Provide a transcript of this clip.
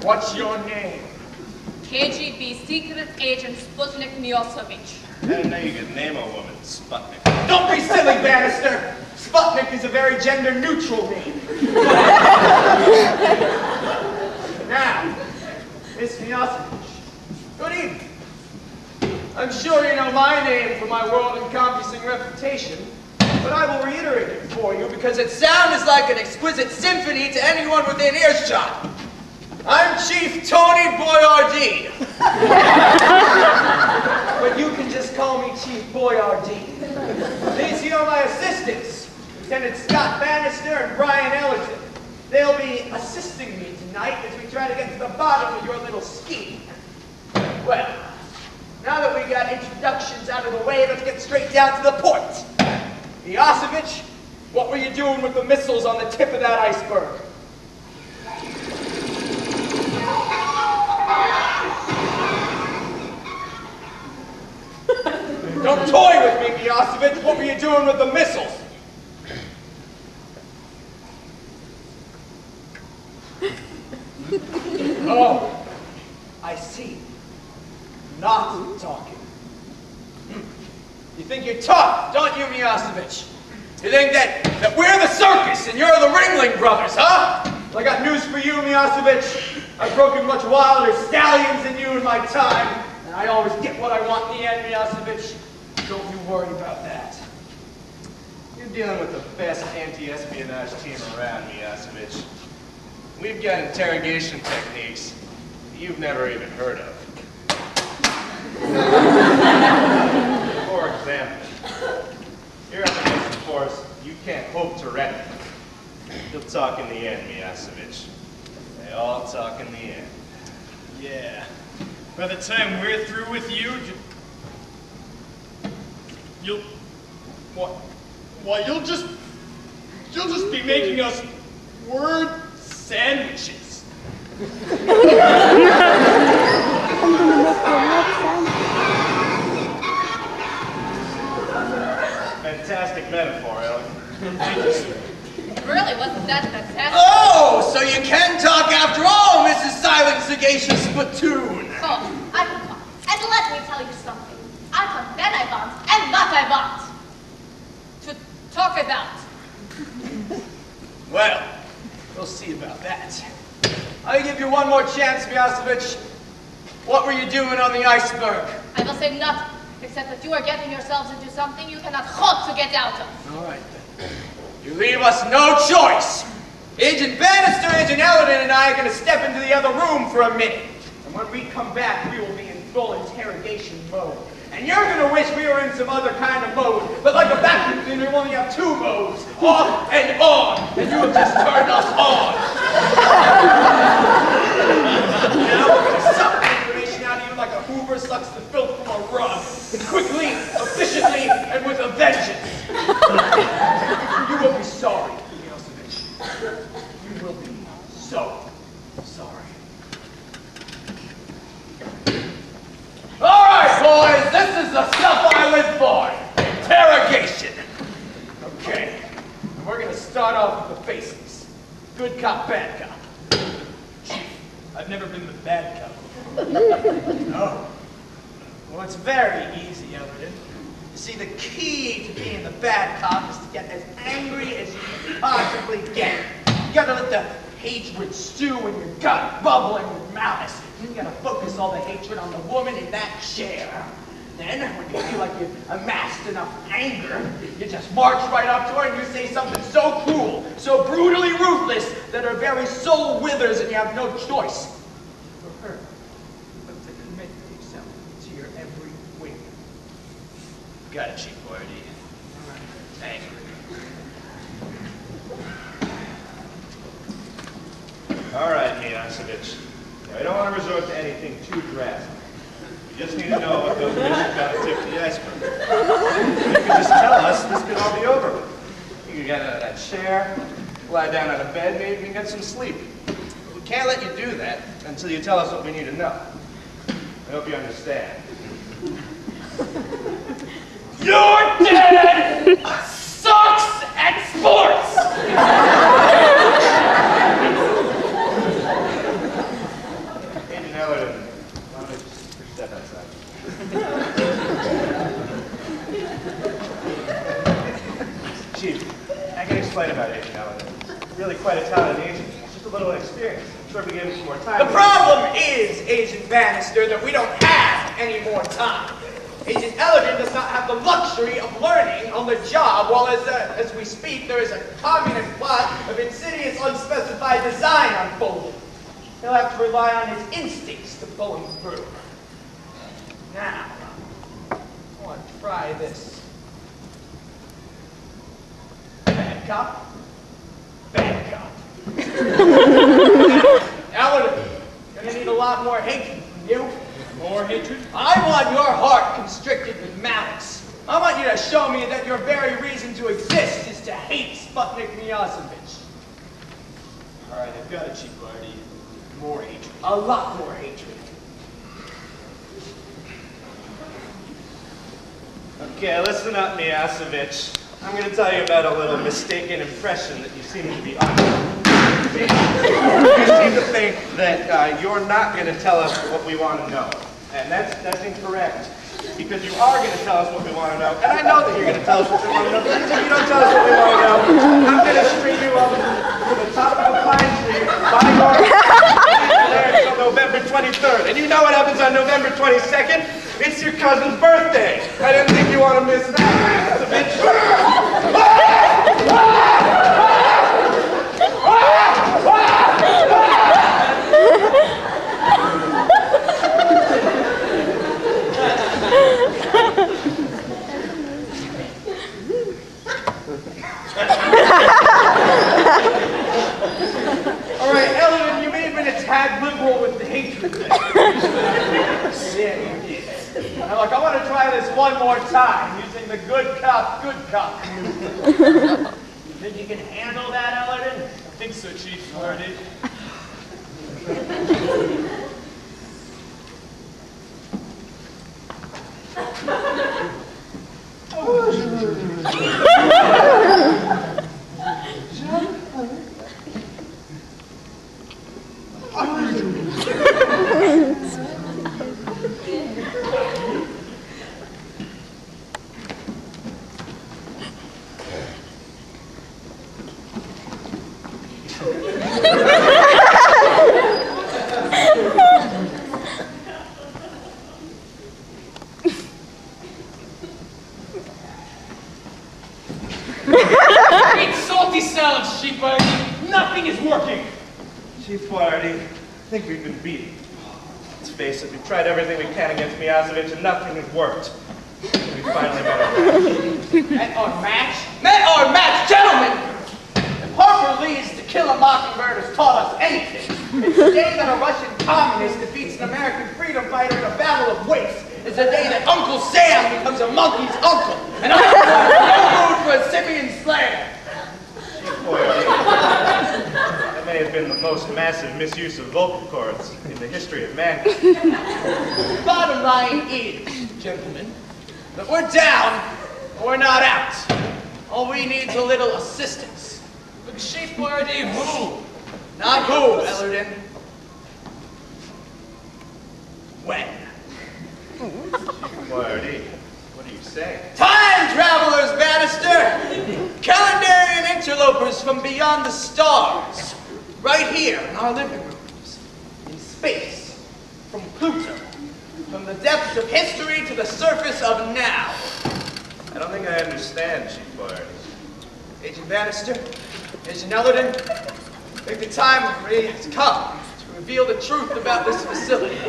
What's your name? KGB Secret Agent Sputnik Milosevic. I didn't know you could name a woman Sputnik. Don't be silly, Bannister! Sputnik is a very gender-neutral name. Now, Miss Milosevic, good evening. I'm sure you know my name for my world-encompassing reputation, but I will reiterate it for you because it sounds like an exquisite symphony to anyone within earshot. I'm Chief Tony Boyardee. But you can just call me Chief Boyardee. These here are my assistants, Lieutenant Scott Bannister and Brian Ellerton. They'll be assisting me tonight as we try to get to the bottom of your little scheme. Well, now that we got introductions out of the way, let's get straight down to the point. Milosevic, what were you doing with the missiles on the tip of that iceberg? Don't toy with me, Milosevic. What were you doing with the missiles? Oh, I see. Not talking. You think you're tough, don't you, Milosevic? You think that we're the circus and you're the Ringling Brothers, huh? Well, I got news for you, Milosevic. I've broken much wilder stallions than you in my time, and I always get what I want in the end, Milosevic. Don't you worry about that. You're dealing with the best anti-espionage team around, Milosevic. We've got interrogation techniques you've never even heard of. For example, you're up against a force you can't hope to replicate. You'll talk in the end, Milosevic. They all talk in the end. Yeah. By the time we're through with you, you'll just be making us word sandwiches. Fantastic metaphor, Ellen. Really, wasn't that fantastic? Oh, so you can talk after all, Mrs. Silent Sagacious Platoon. Oh, I can talk. And let me tell you something. I talk when I want and what I want to talk about. Well, we'll see about that. I'll give you one more chance, Milosevic. What were you doing on the iceberg? I will say nothing, except that you are getting yourselves into something you cannot hope to get out of. All right, then. You leave us no choice. Agent Bannister, Agent Ellerton, and I are going to step into the other room for a minute. And when we come back, we will be in full interrogation mode. And you're going to wish we were in some other kind of mode. But like a vacuum cleaner, we only have two modes, off and on. And you have just turned us on. Now we're going to suck the information out of you like a Hoover sucks the filth from a rug. Quickly, efficiently, and with a vengeance. You will be sorry, Milosevic. You will be so sorry. All right, boys, this is the stuff I live for. Interrogation. Okay, and we're gonna start off with the basics. Good cop, bad cop. Chief, I've never been the bad cop. No. Well, it's very easy, Ellerton. You see, the key to being the bad cop is to get as angry as you can possibly get. You gotta let the hatred stew in your gut, bubbling with malice. You gotta focus all the hatred on the woman in that chair. Then, when you feel like you've amassed enough anger, you just march right up to her and you say something so cruel, so brutally ruthless, that her very soul withers and you have no choice for her but to commit yourself to your every whim. Got it, Chief Boyardee. Angry. All right, Milosevic. Now, I don't want to resort to anything too drastic. We just need to know what those missions got to tip the iceberg. If you could just tell us, this could all be over with. You could get out of that chair, lie down on a bed, maybe even get some sleep. We can't let you do that until you tell us what we need to know. I hope you understand. Your dad sucks at sports! Ellerton, why don't we just step outside? Chief, I can explain about Agent Ellerton. Really quite a talented agent. Just a little experience. I'm sure if we gave him some more time. The problem is, Agent Bannister, that we don't have any more time. Agent Ellerton does not have the luxury of learning on the job, while as we speak, there is a communist plot of insidious, unspecified design unfolding. He'll have to rely on his instincts to pull him through. Now, I want to try this. Bad cop. Bad cop. Ellerton, gonna need a lot more hatred from you. More hatred? I want your heart constricted with malice. I want you to show me that your very reason to exist is to hate Sputnik Milosevic. All right, I've got it, Chief Barty. More hatred. A lot more hatred. Okay, listen up, Milosevic. I'm going to tell you about a little mistaken impression that you seem to be under. You seem to think that you're not going to tell us what we want to know. And that's incorrect. Because you are going to tell us what we want to know. And I know that you're going to tell us what we want to know. Because if you don't tell us what we want to know, I'm going to string you up to the top of a pine tree by your there until November 23rd. And you know what happens on November 22nd? It's your cousin's birthday. I didn't think you want to miss that. That's a bitch. All right, Ellerton, you may have been a tad liberal with the hatred there. Yeah, you did. Now look, I want to try this one more time using the good cop maneuver. Think you can handle that, Ellerton? I think so, Chief Barty. Eat salty salads, Chief Barty. Nothing is working. Chief Barty, I think we've been beaten. Let's face it, we've tried everything we can against Milosevic and nothing has worked. We finally met our match. Met our match? Met our match, gentlemen! If Harper Lee's To Kill a Mockingbird has taught us anything, it's the day that a Russian communist defeats an American freedom fighter in a battle of wits. It's the day that Uncle Sam becomes a monkey's uncle, and I'm no mood for a simian slayer. That may have been the most massive misuse of vocal cords in the history of mankind. Bottom line is, gentlemen, that we're down, but we're not out. All we need is a little assistance. But Chief Barty, who? Not who, Ellerton. When? Barty, what are you saying? Time travelers, Bannister! Calendarian interlopers from beyond the stars. Right here in our living rooms. In space. From Pluto. From the depths of history to the surface of now. I don't think I understand, Chief Barty. Agent Bannister, Agent Ellerton, I think the time really has come to reveal the truth about this facility.